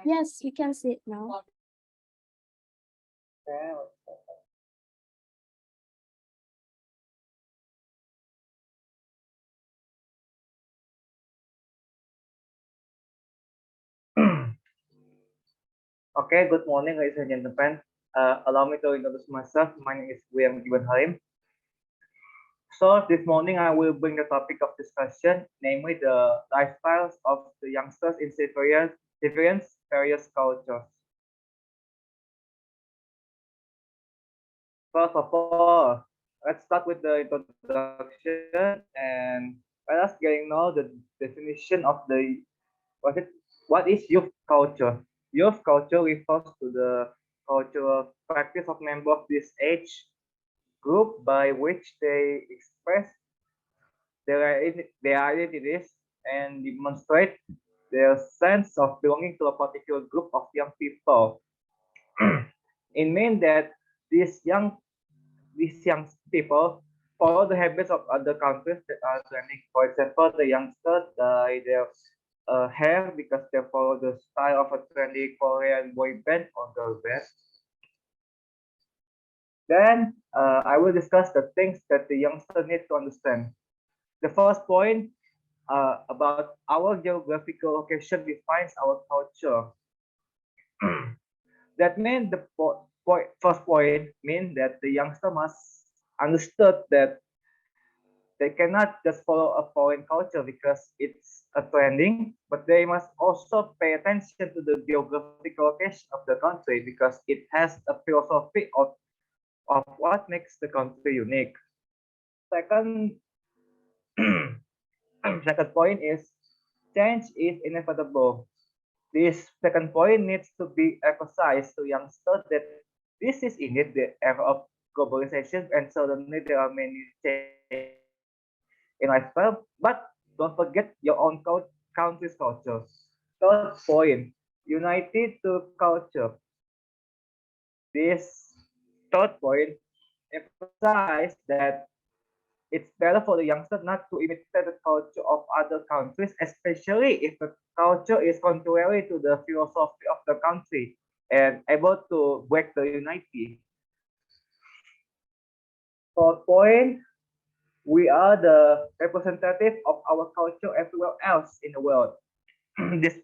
Yes, we can see it now. Okay, good morning, ladies and gentlemen. Allow me to introduce myself. My name is William Gibbon Halim. So this morning I will bring the topic of discussion, namely the lifestyles of the youngsters in various cultures. First of all, let's start with the introduction and let us getting know the definition of the what it what is youth culture. Youth culture refers to the cultural practice of members of this age group by which they express their identities and demonstrate their sense of belonging to a particular group of young people. It means that these young these young people follow the habits of other countries that are trending. For example, the youngsters dye their hair because they follow the style of a trendy Korean boy band or girl band. Then I will discuss the things that the youngster need to understand. The first point about our geographical location defines our culture. That means first point means that the youngster must understood that they cannot just follow a foreign culture because it's a trending, but they must also pay attention to the geographical location of the country because it has a philosophy of what makes the country unique. Second, second point is change is inevitable. This second point needs to be emphasized to youngsters that this is indeed the era of globalization and suddenly there are many changes in lifestyle, but don't forget your own country's culture. Third point, united to culture. This third point emphasize that it's better for the youngster not to imitate the culture of other countries, especially if the culture is contrary to the philosophy of the country and able to break the unity. Fourth point, we are the representative of our culture everywhere else in the world. This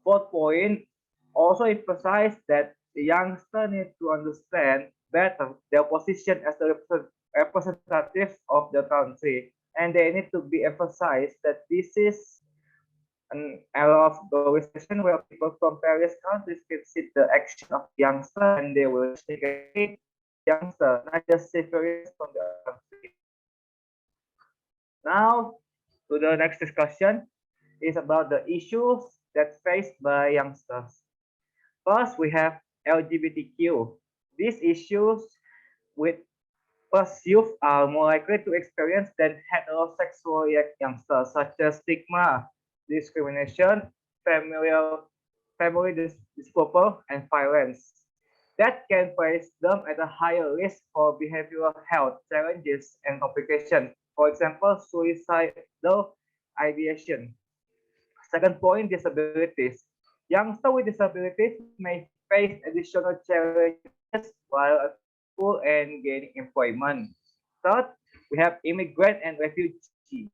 fourth point also emphasizes that the youngster need to understand better their position as the representatives of the country, and they need to be emphasized that this is an era of globalization where people from various countries can see the action of youngster and they will segregate youngster, not just civilians from the other country. Now, to the next discussion is about the issues that faced by youngsters. First, we have LGBTQ. These issues with first youth are more likely to experience than heterosexual youngsters, such as stigma, discrimination, familial, family disapproval, and violence. That can place them at a higher risk for behavioral health challenges and complications. For example, suicidal ideation. Second point, disabilities. Youngsters with disabilities may face additional challenges while at school and gaining employment. Third, we have immigrant and refugee.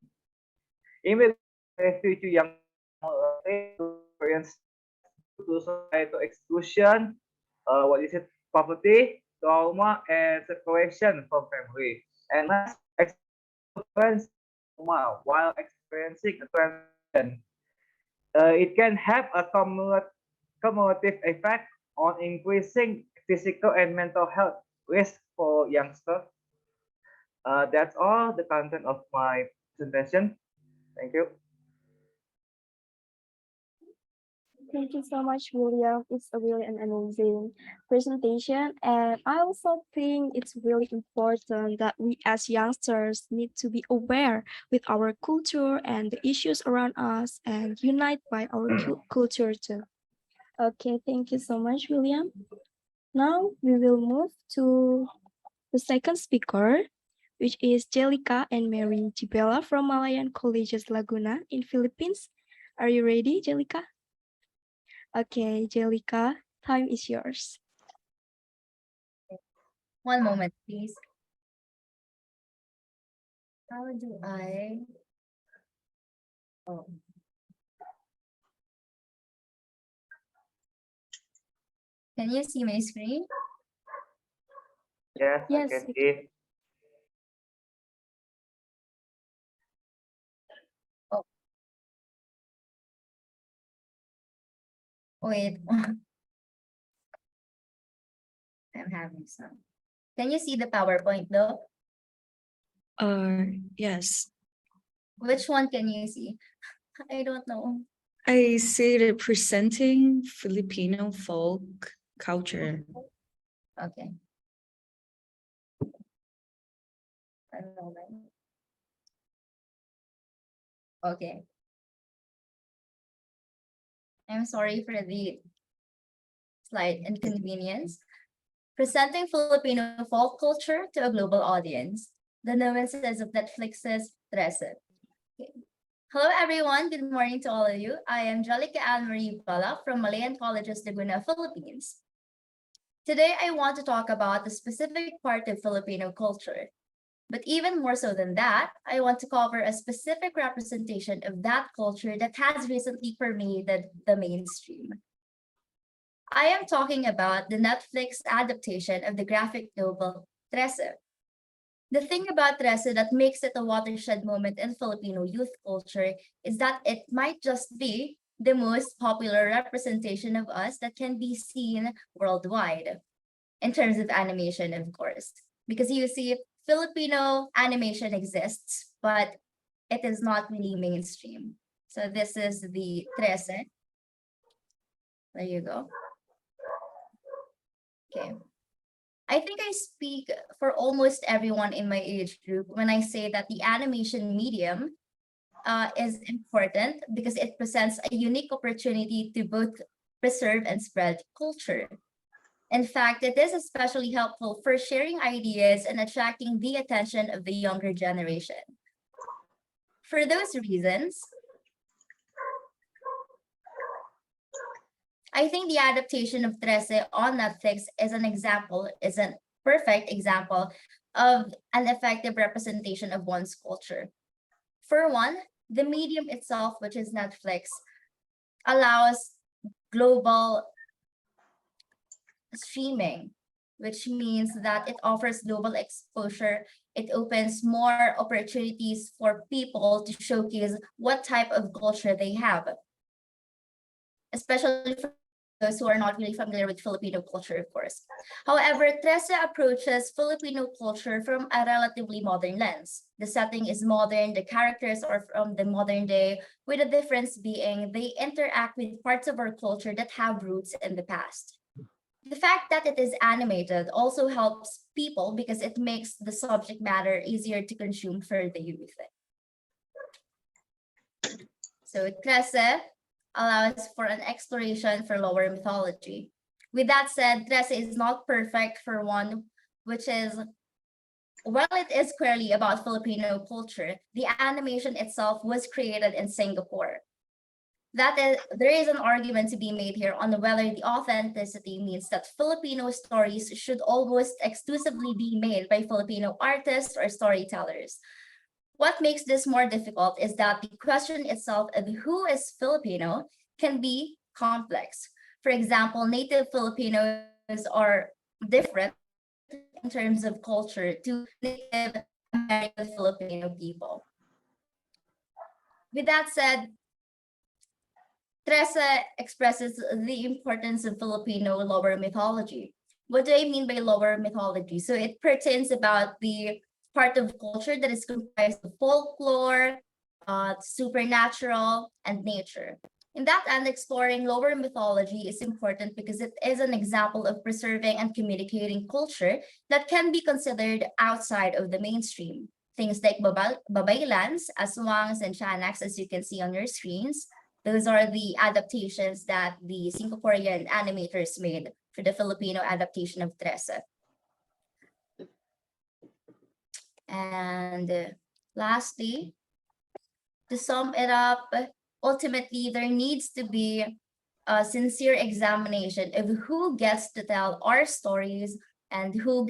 Immigrant and refugee youngsters are more likely to experience stress due to societal exclusion, what is it, poverty, trauma, and separation from family. And last, experiencing trauma while experiencing a transition. It can have a cumulative effect on increasing physical and mental health risk for youngsters. That's all the content of my presentation. Thank you. Thank you so much, William. It's a really an amazing presentation. And I also think it's really important that we as youngsters need to be aware with our culture and the issues around us and unite by our culture too. Okay, thank you so much, William. Now we will move to the second speaker, which is Jelika and Mary Gibela from Malayan Colleges Laguna in Philippines. Are you ready, Jelika? Okay, Jellica, time is yours. One moment, please. How do I? Oh, can you see my screen? Yes, I Yes, can see. Oh, wait. I'm having some. Can you see the PowerPoint though? Yes. Which one can you see? I don't know. I see representing Filipino folk culture. Okay. One moment. Okay. I'm sorry for the slight inconvenience. Presenting Filipino folk culture to a global audience. The nuances of Netflix's Trece. Okay. Hello, everyone. Good morning to all of you. I am Jolica Anne Marie Bala from Malayan Colleges, Laguna, Philippines. Today, I want to talk about the specific part of Filipino culture. But even more so than that, I want to cover a specific representation of that culture that has recently permeated the mainstream. I am talking about the Netflix adaptation of the graphic novel Trece. The thing about Trece that makes it a watershed moment in Filipino youth culture is that it might just be the most popular representation of us that can be seen worldwide, in terms of animation, of course. Because you see, Filipino animation exists, but it is not really mainstream. So this is the Trece. There you go. Okay. I think I speak for almost everyone in my age group when I say that the animation medium is important because it presents a unique opportunity to both preserve and spread culture. In fact, it is especially helpful for sharing ideas and attracting the attention of the younger generation. For those reasons, I think the adaptation of Trece on Netflix is a perfect example of an effective representation of one's culture. For one, the medium itself, which is Netflix, allows global streaming, which means that it offers global exposure. It opens more opportunities for people to showcase what type of culture they have, especially for those who are not really familiar with Filipino culture, of course. However, Trece approaches Filipino culture from a relatively modern lens. The setting is modern, the characters are from the modern day, with the difference being they interact with parts of our culture that have roots in the past. The fact that it is animated also helps people because it makes the subject matter easier to consume for the youth. So Trece allows for an exploration for lower mythology. With that said, Trece is not perfect for one, which is, while it is clearly about Filipino culture, the animation itself was created in Singapore. There is an argument to be made here on whether the authenticity means that Filipino stories should almost exclusively be made by Filipino artists or storytellers. What makes this more difficult is that the question itself of who is Filipino can be complex. For example, native Filipinos are different in terms of culture to native American Filipino people. With that said, Trece expresses the importance of Filipino lower mythology. What do I mean by lower mythology? So it pertains about the part of culture that is comprised of folklore, supernatural, and nature. In that end, exploring lower mythology is important because it is an example of preserving and communicating culture that can be considered outside of the mainstream. Things like babaylans, aswangs, and chanaks, as you can see on your screens, those are the adaptations that the Singaporean animators made for the Filipino adaptation of Trece. And lastly, to sum it up, ultimately, there needs to be a sincere examination of who gets to tell our stories and who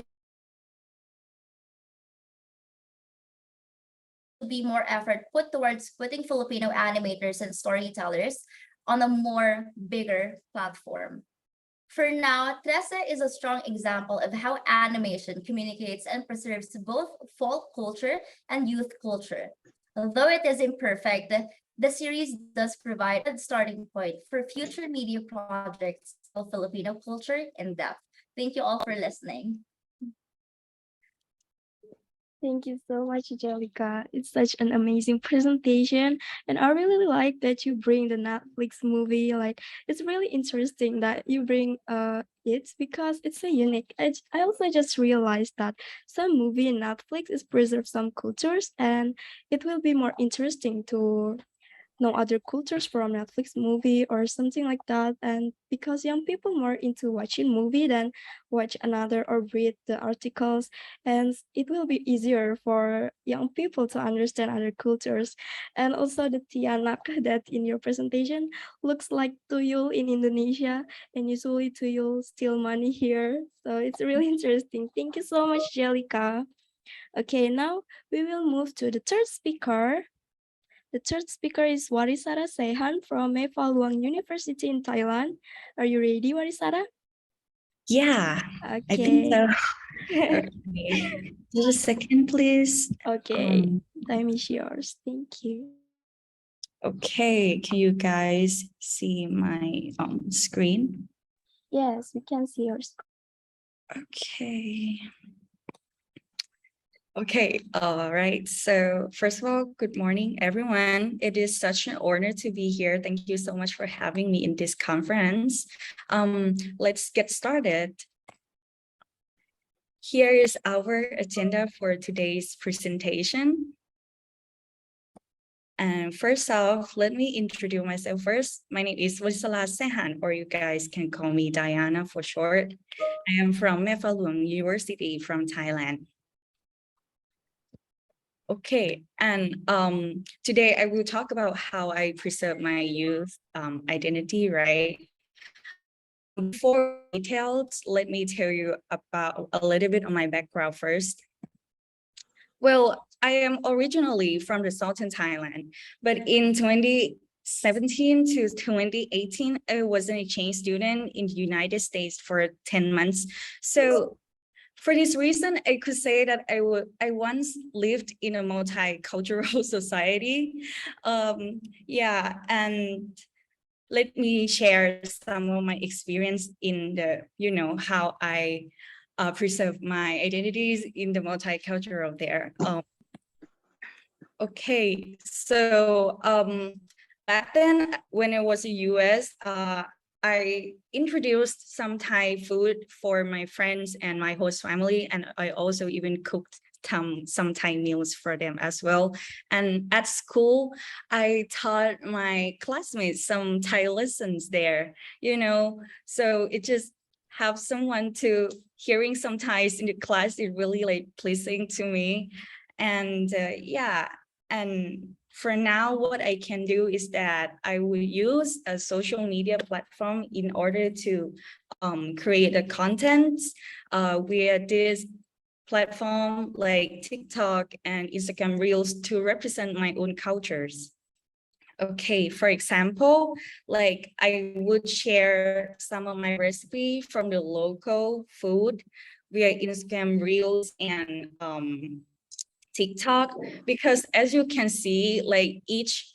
be more effort put towards putting Filipino animators and storytellers on a more bigger platform. For now, Tresa is a strong example of how animation communicates and preserves both folk culture and youth culture. Although it is imperfect, the series does provide a starting point for future media projects of Filipino culture in depth. Thank you all for listening. Thank you so much, Angelica. It's such an amazing presentation. And I really like that you bring the Netflix movie. Like, it's really interesting that you bring it because it's so unique. I also just realized that some movie in Netflix is preserve some cultures, and it will be more interesting to no other cultures from Netflix movie or something like that. And because young people more into watching movie than watch another or read the articles, and it will be easier for young people to understand other cultures. And also the tianak that in your presentation looks like tuyul in Indonesia, and usually tuyul steal money here. So it's really interesting. Thank you so much, Jellica. Okay, now we will move to the third speaker. The third speaker is Warisara Sehan from Mevaluang University in Thailand. Are you ready, Warisara? Yeah, I think Okay. so. Okay. Just a second, please. Okay, time is yours. Thank you. Okay, can you guys see my screen? Yes, we can see your screen. Okay. Okay, all right. So first of all, good morning, everyone. It is such an honor to be here. Thank you so much for having me in this conference. Let's get started. Here is our agenda for today's presentation. And first off, let me introduce myself first. My name is Warisala Sehan, or you guys can call me Diana for short. I am from Mevaluang University from Thailand. Okay, and today I will talk about how I preserve my youth identity, right? Before details, let me tell you about a little bit of my background first. Well, I am originally from the southern Thailand, but in 2017 to 2018, I was an exchange student in the United States for 10 months. So for this reason, I could say that I once lived in a multicultural society. Yeah, and let me share some of my experience in the, how I preserve my identities in the multicultural there. Okay, so back then when I was in US, I introduced some Thai food for my friends and my host family, and I also even cooked some Thai meals for them as well. And at school, I taught my classmates some Thai lessons there, so it just have someone to hearing some Thais in the class is really like pleasing to me. And yeah, and for now, what I can do is that I will use a social media platform in order to create the content via this platform like TikTok and Instagram Reels to represent my own cultures. Okay, for example, like I would share some of my recipe from the local food via Instagram Reels and TikTok, because as you can see, like each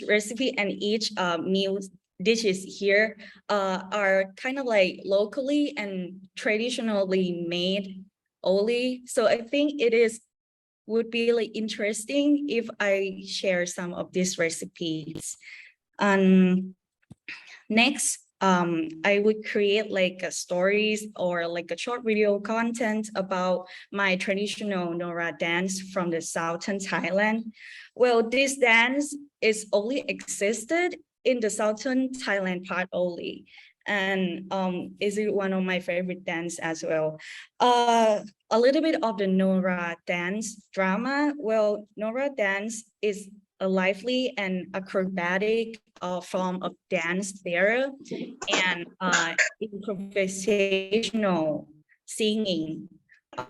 recipe and each meal dishes here are kind of like locally and traditionally made only. So I think it is would be like interesting if I share some of these recipes. Next, I would create like a stories or like a short video content about my traditional Nora dance from the southern Thailand. Well, this dance is only existed in the southern Thailand part only, and is it one of my favorite dance as well. A little bit of the Nora dance drama. Well, Nora dance is a lively and acrobatic form of dance there, and improvisational singing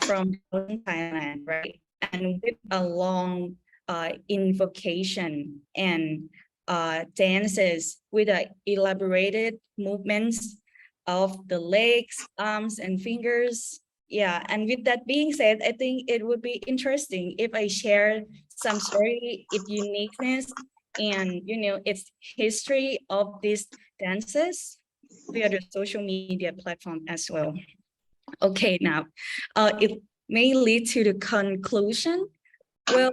from Thailand, right? And with a long invocation and dances with elaborated movements of the legs, arms, and fingers. Yeah, and with that being said, I think it would be interesting if I share some story, its uniqueness, and its history of these dances via the social media platform as well. Okay, now, it may lead to the conclusion. Well,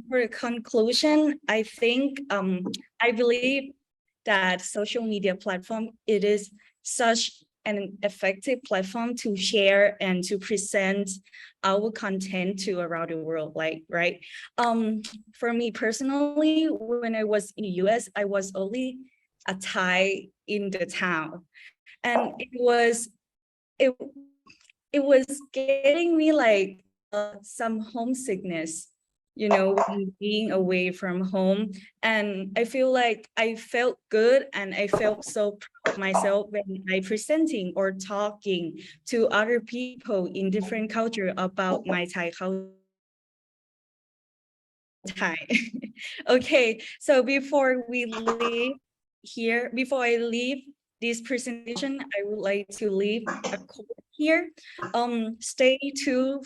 for the conclusion, I think I believe that social media platform, it is such an effective platform to share and to present our content to around the world, like, right? For me personally, when I was in the US, I was only a Thai in the town, and it was getting me like some homesickness, when being away from home. And I feel like I felt good and I felt so proud of myself when I presenting or talking to other people in different culture about my Thai culture Thai. Okay, so before I leave this presentation, I would like to leave a quote here. Stay true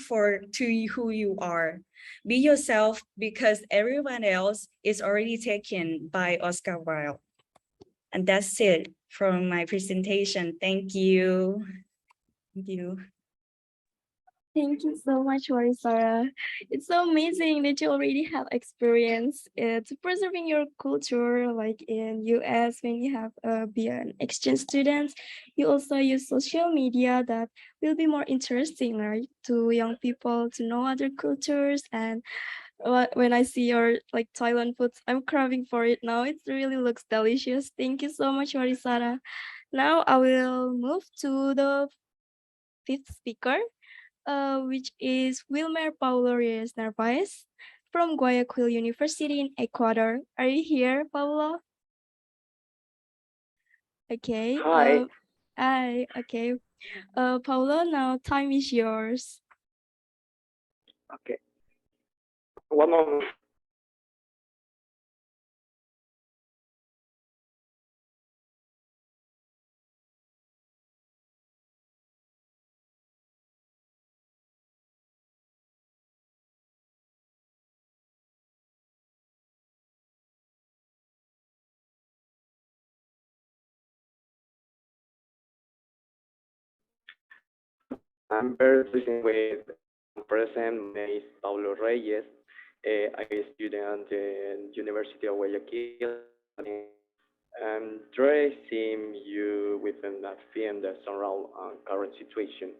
to who you are. Be yourself because everyone else is already taken by Oscar Wilde. And that's it from my presentation. Thank you. Thank you. Thank you so much, Marisara. It's so amazing that you already have experience to preserving your culture, like in US when you have be an exchange student. You also use social media that will be more interesting, right, to young people to know other cultures. And when I see your like Thailand foods, I'm craving for it now. It really looks delicious. Thank you so much, Marisara. Now I will move to the fifth speaker, which is Wilmer Paulo Reyes Narvaez from Guayaquil University in Ecuador. Are you here, Paulo? Okay. Hi. Okay. Paulo, now time is yours. Okay. One moment. I'm very pleased with present. My name is Paulo Reyes. I student in University of Guayaquil. I'm tracing you within that theme that surround current situation.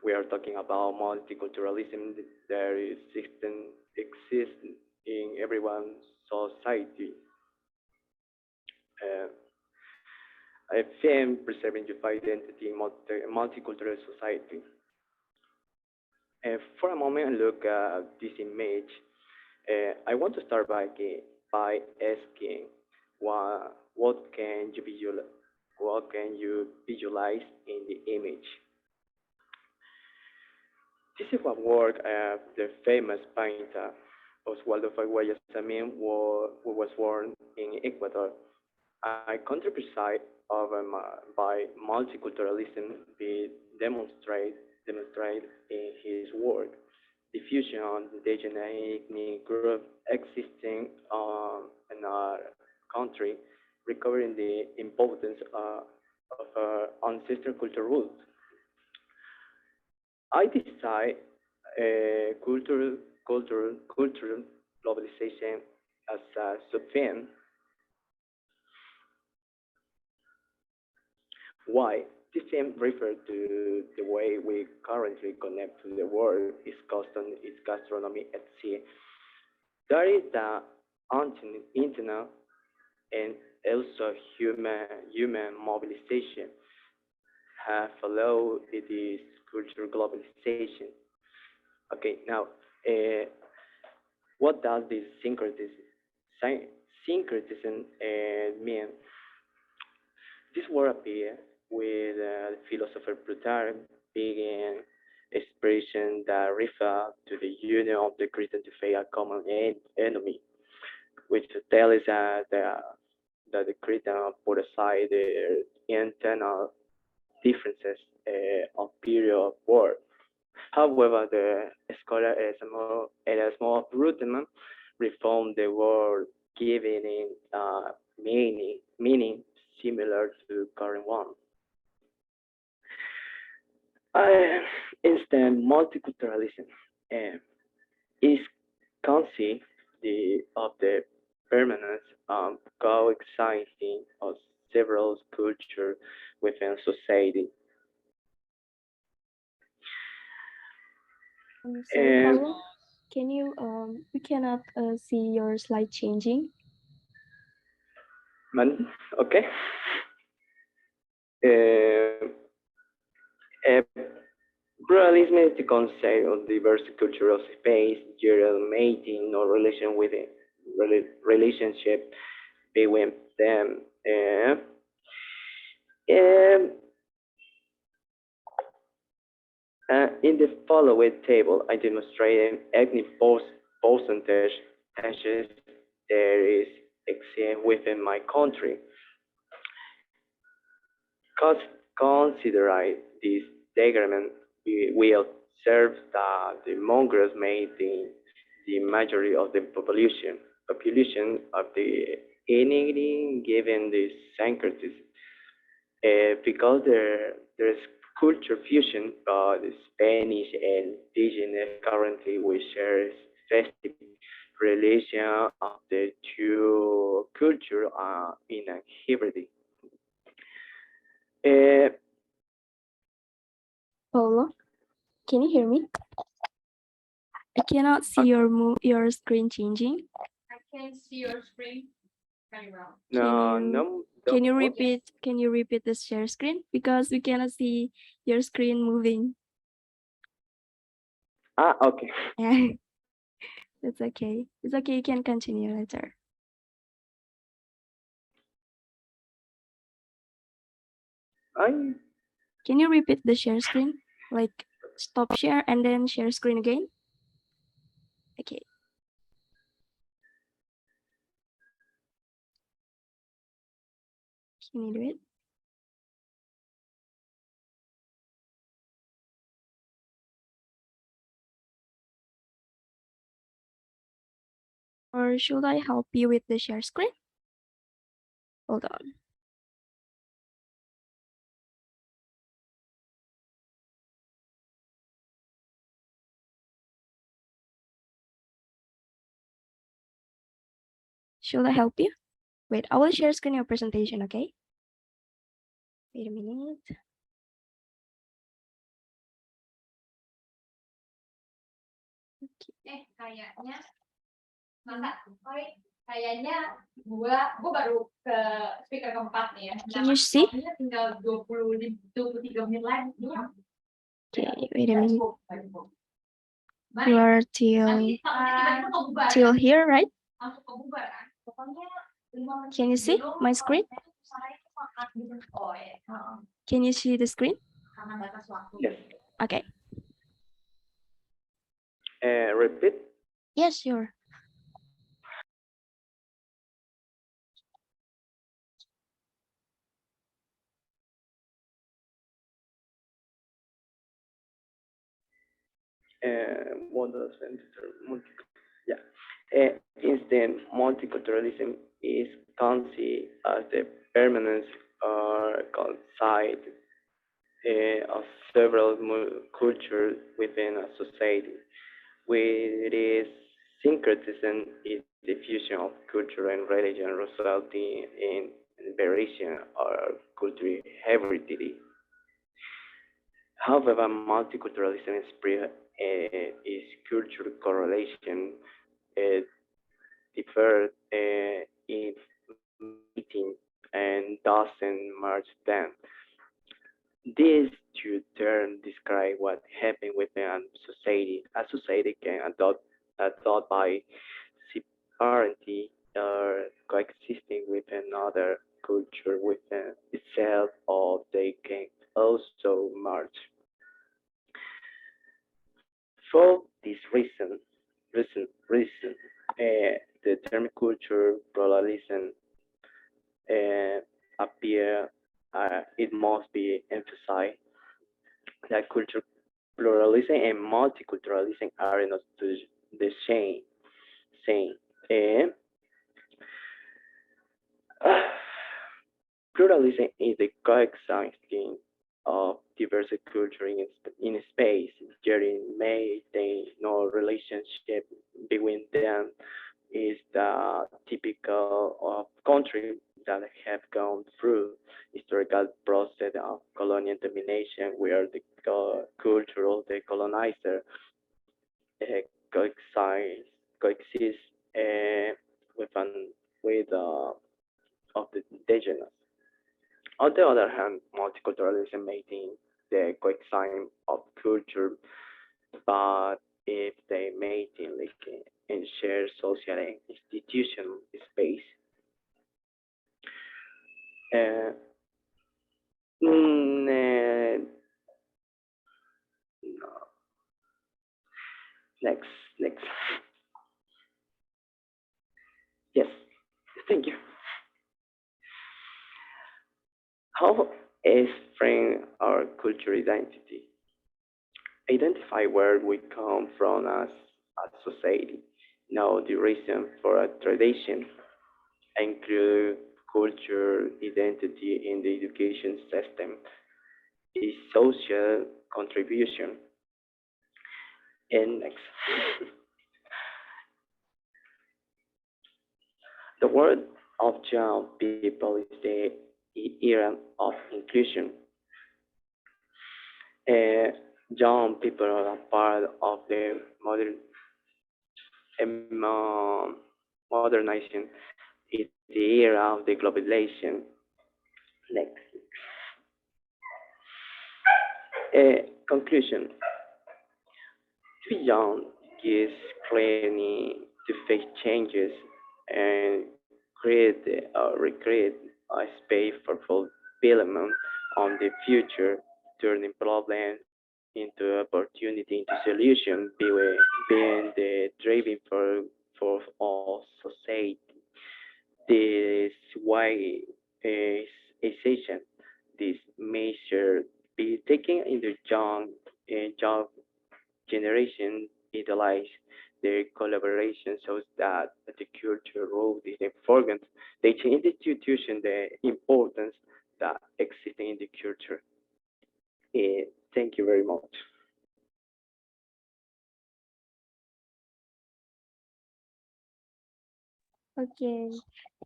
We are talking about multiculturalism that exists in everyone's society. Uh, I think preserving your identity in multicultural society. For a moment, look at this image. I want to start by asking, what can you visualize? What can you visualize in the image? This is what work the famous painter Oswaldo Faguaya Samim, who was born in Ecuador. I contribute of by multiculturalism be demonstrate in his work. The fusion of indigenous ethnic group existing in our country, recovering the importance of ancestral culture roots. I decide cultural globalization as a sub-theme. Why? This theme refers to the way we currently connect to the world, its custom, its gastronomy, etc. That is the internet and also human mobilization have followed this cultural globalization. Okay, now, what does this syn- syncretism mean. This word appeared with the philosopher Plutarch being expression that refer to the union of the Christian to face a common enemy, which tells us that the Christian put aside their internal differences of period of war. However, the scholar Erasmus of Rotterdam reformed the word, giving it meaning similar to current one. Uh, Instead, multiculturalism uh, is conceived of the permanence coexisting of several cultures within society. Sorry, And Paulo. Can you we cannot see your slide changing. okay. Uh, uh, Pluralism is the concept of diverse cultural space, general mating or relationship between them. Um, in the following table, I demonstrate ethnic percentages there is exist within my country. Considering this diagram, we observe that the mongrels made the majority of the population of the entity given the syncretism. Because there's culture fusion, the Spanish and indigenous currently we share festive relation of the two culture in a hybrid. Uh, Paulo, can you hear me? I cannot see your screen changing. I can see your screen very well. no, Can you no, can you what? repeat the share screen because we cannot see your screen moving. Okay. Yeah, that's okay. It's okay. You can continue later. I Can you repeat the share screen? Like stop share and then share screen again? Okay. Can you do it? Or should I help you with the share screen? Hold on. Should I help you? Wait, I will share screen your presentation, okay? Wait a minute. Kayaknya kayaknya gua baru ke speaker keempat nih ya. Can you see? Tinggal 23 menit lagi. Okay, wait a minute. You are till here, right? Can you see my screen? Can you see the screen? yes. Okay. Repeat. Yes, sure. What does yeah. Instead, multiculturalism is conceived as the permanence or consight of several cultures within a society, where it is syncretism is the fusion of culture and religion resulting in variation or cultural hybridity. However, multiculturalism is cultural correlation uh, differ in meeting and doesn't merge them. These two terms describe what happens within a society. A society can adopt by separately coexisting with another culture within itself, or they can also merge. For this reason, the term culture pluralism uh, appear. It must be emphasized that culture pluralism and multiculturalism are not the same. Same. And pluralism is the coexisting of diverse culture in space. There may no relationship between them is the typical of countries that have gone through historical process of colonial domination, where the cultural the colonizer coexist with with of the indigenous. On the other hand, multiculturalism maintains the coexistence of culture, but if they maintain like in shared social and institutional space. Uh, mm, uh, no. Next. Yes, thank you. How is frame our cultural identity? Identify where we come from as a society. Know the reason for a tradition. Include culture identity in the education system. Is social contribution. And next. The word of young people is the era of inclusion. Uh, Young people are part of the modernization. It's the era of the globalization. Next. Conclusion. To be young gives clarity to face changes and recreate a space for fulfillment on the future, turning problems into opportunity, into solution, being the driving for all society. This why is essential. This measure be taken in the young generation utilize their collaboration so that the culture role is important. They change the institution, the importance that exists in the culture. Thank you very much. Okay,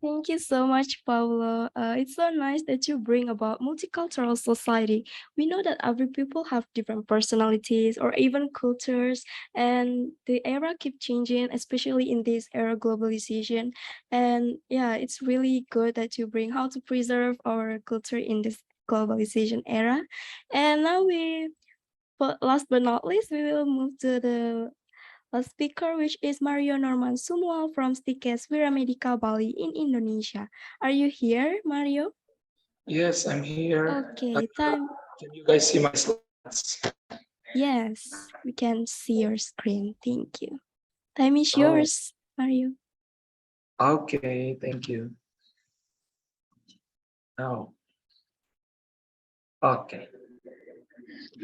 thank you so much, Paulo. It's so nice that you bring about multicultural society. We know that every people have different personalities or even cultures, and the era keep changing, especially in this era globalization. And yeah, it's really good that you bring how to preserve our culture in this globalization era. And now but last but not least, we will move to the a speaker, which is Mario Norman Sumual from Stikes Wiramedika Bali in Indonesia. Are you here, Mario? Yes, I'm here. Okay, time. Can you guys see my slides? Yes, we can see your screen. Thank you. Time is Oh, yours, Mario. okay, thank you. Oh, okay.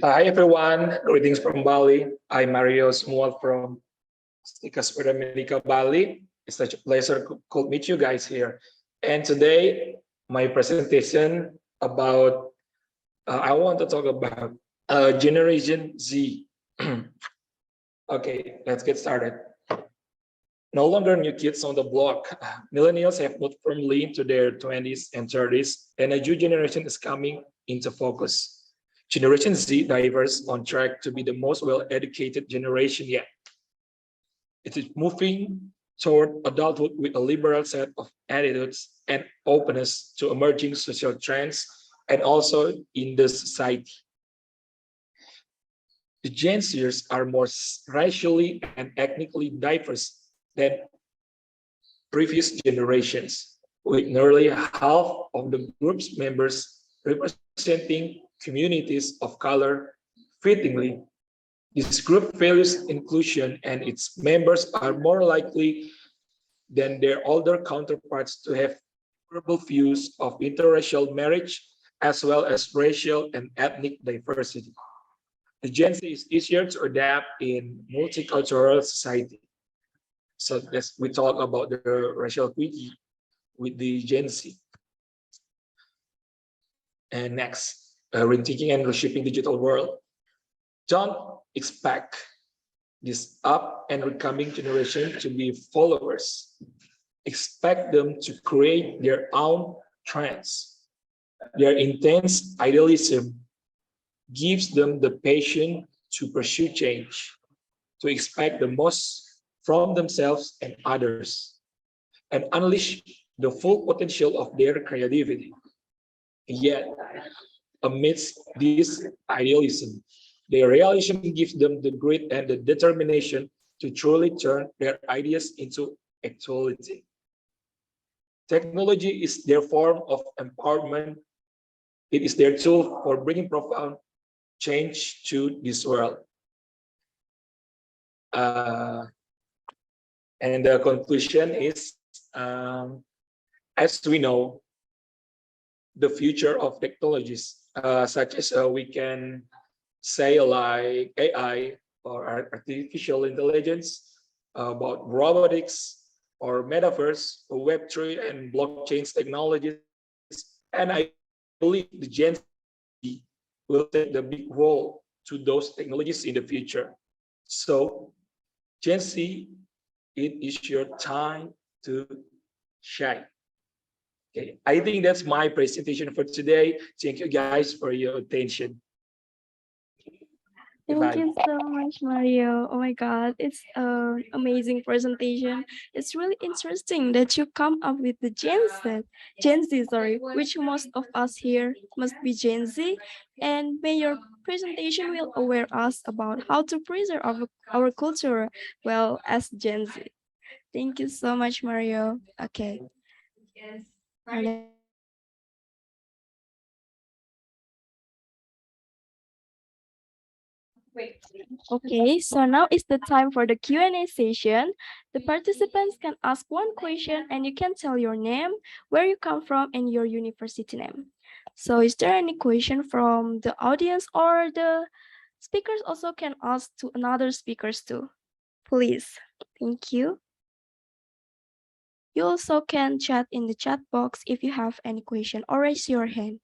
Hi everyone, greetings from Bali. I'm Mario Smual from Stikas Medica Bali. It's such a pleasure to meet you guys here. And today, my presentation about, I want to talk about Generation Z. Okay, let's get started. No longer new kids on the block. Millennials have moved firmly into their 20s and 30s, and a new generation is coming into focus. Generation Z diverse on track to be the most well-educated generation yet. It is moving toward adulthood with a liberal set of attitudes and openness to emerging social trends and also in the society. The Gen Zers are more racially and ethnically diverse than previous generations, with nearly half of the group's members representing communities of color fittingly. This group values inclusion, and its members are more likely than their older counterparts to have favorable views of interracial marriage, as well as racial and ethnic diversity. The Gen Z is easier to adapt in multicultural society. So we talk about the racial equity with the Gen Z. And next, rethinking and reshaping digital world. Don't expect this up and coming generation to be followers. Expect them to create their own trends. Their intense idealism gives them the passion to pursue change, to expect the most from themselves and others, and unleash the full potential of their creativity. Yet, amidst this idealism, their realism gives them the grit and the determination to truly turn their ideas into actuality. Technology is their form of empowerment. It is their tool for bringing profound change to this world. And the conclusion is, as we know, the future of technologies, such as we can say like AI or artificial intelligence, about robotics or metaverse, or Web3 and blockchain technologies. And I believe the Gen Z will take the big role to those technologies in the future. So Gen Z, it is your time to shine. Okay, I think that's my presentation for today. Thank you guys for your attention. Thank Goodbye. you so much, Mario. Oh my God, it's an amazing presentation. It's really interesting that you come up with the Gen Z, sorry, which most of us here must be Gen Z. And may your presentation will aware us about how to preserve our culture well as Gen Z. Thank you so much, Mario. Okay. Our next Okay, so now is the time for the Q&A session. The participants can ask one question and you can tell your name, where you come from, and your university name. So is there any question from the audience, or the speakers also can ask to another speakers too? Please. Thank you. You also can chat in the chat box if you have any question, or raise your hand.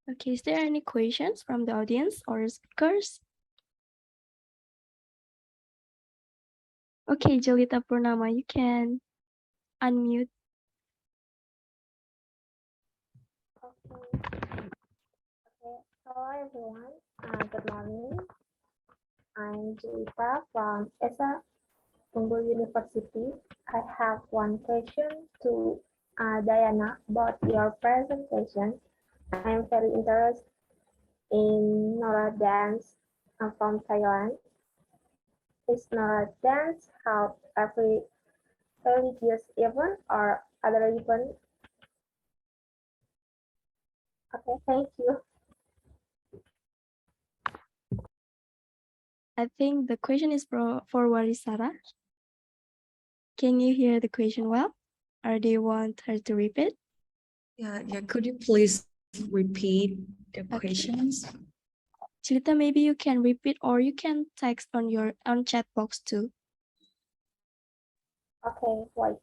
Okay, is there any questions from the audience or speakers? Okay, Jolita Purnama, you can unmute. Hello everyone, good morning. I'm Julita from ESA Unggul University. I have one question to Diana about your presentation. I'm very interested in Nora dance from Thailand. Is Nora dance held every religious event or other event? Okay, thank you. I think the question is for Warisara. Can you hear the question well? or do you want her to repeat? Yeah, could you please repeat the questions? Chilita, maybe you can repeat or you can text on your chat box too. Okay, wait.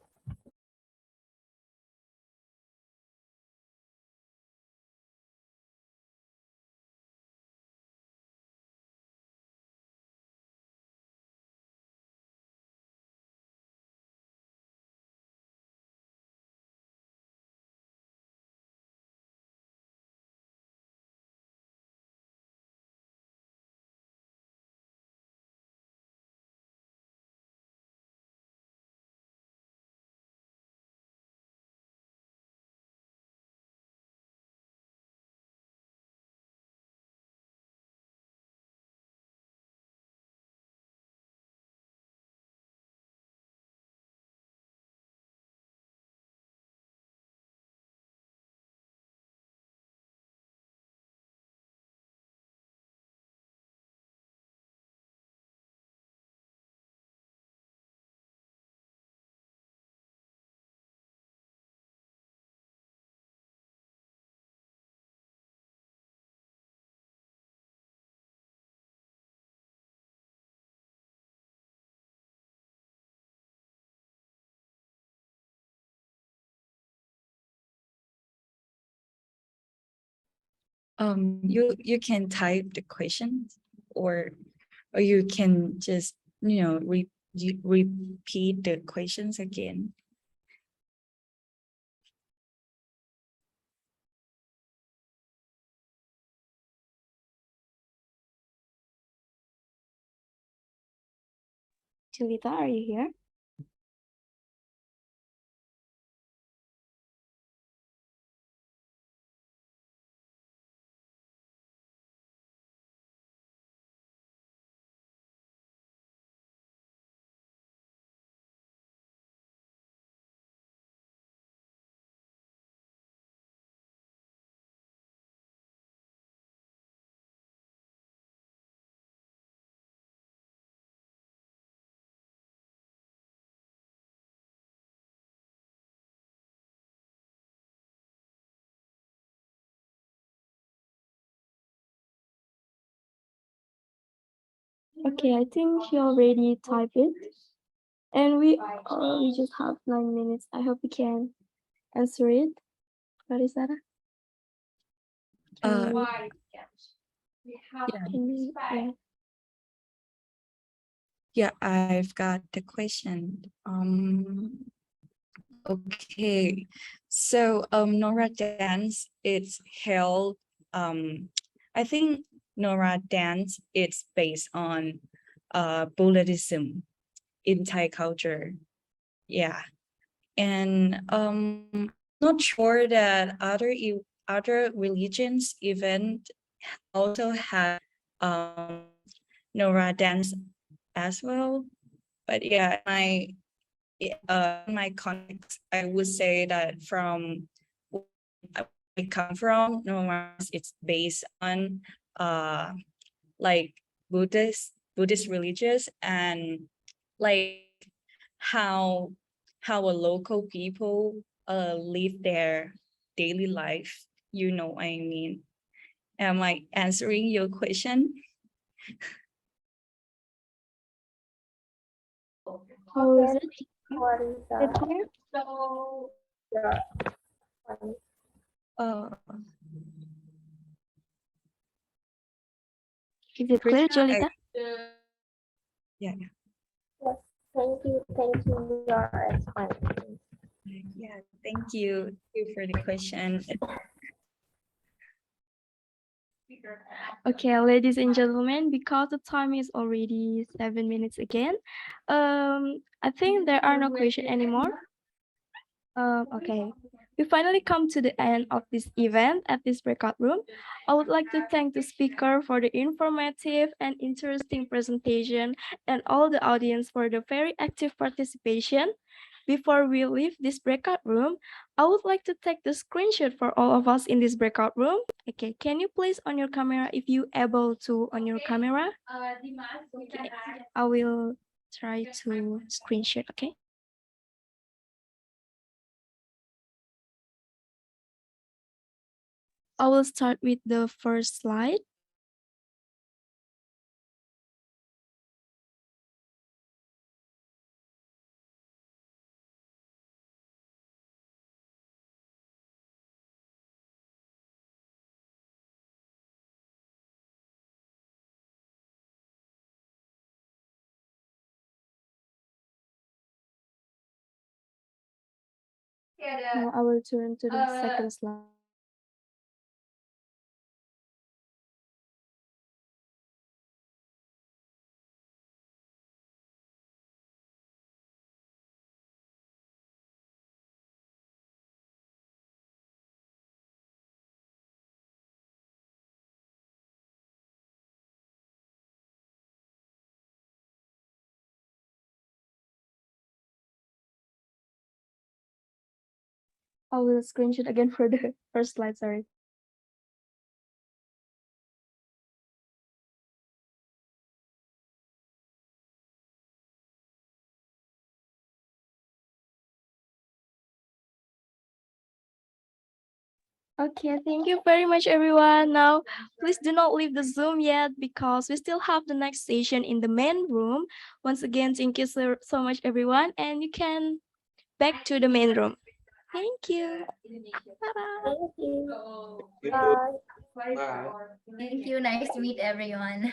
You can type the questions, or you can just repeat the questions again. Chilita, are you here? Okay, I think she already typed it. And we just have 9 minutes. I hope we can answer it. What is that? Uh, Yeah. yeah, I've got the question. Okay, so Nora Dance, it's held. I think Nora Dance, it's based on Buddhism in Thai culture. Yeah, and not sure that other religions event also have Nora Dance as well. But yeah, in my context, I would say that from where I come from, Nomas, it's based on like Buddhist religious, and like how a local people live their daily life. You know what I mean? Am I answering your question? How is Okay, it? what is Is it clear? your one? Uh, Is it clear, Krishna, Jolita? yeah. Yes, thank you, your explanation. Yeah, thank you. Thank you for the question. Okay, ladies and gentlemen, because the time is already 7 minutes again, I think there are no questions anymore. Okay, we finally come to the end of this event at this breakout room. I would like to thank the speaker for the informative and interesting presentation and all the audience for the very active participation. Before we leave this breakout room, I would like to take the screenshot for all of us in this breakout room. Okay, can you please on your camera if you able to on your camera? Okay, I will try to screenshot, okay? I will start with the first slide. Now I will turn to the second slide. I will screenshot again for the first slide, sorry. Okay, thank you very much, everyone. Now, please do not leave the Zoom yet because we still have the next session in the main room. Once again, thank you so much, everyone, and you can back to the main room. Thank you. Bye-bye. Thank you. You. Bye. Bye. Thank you. Nice to meet everyone.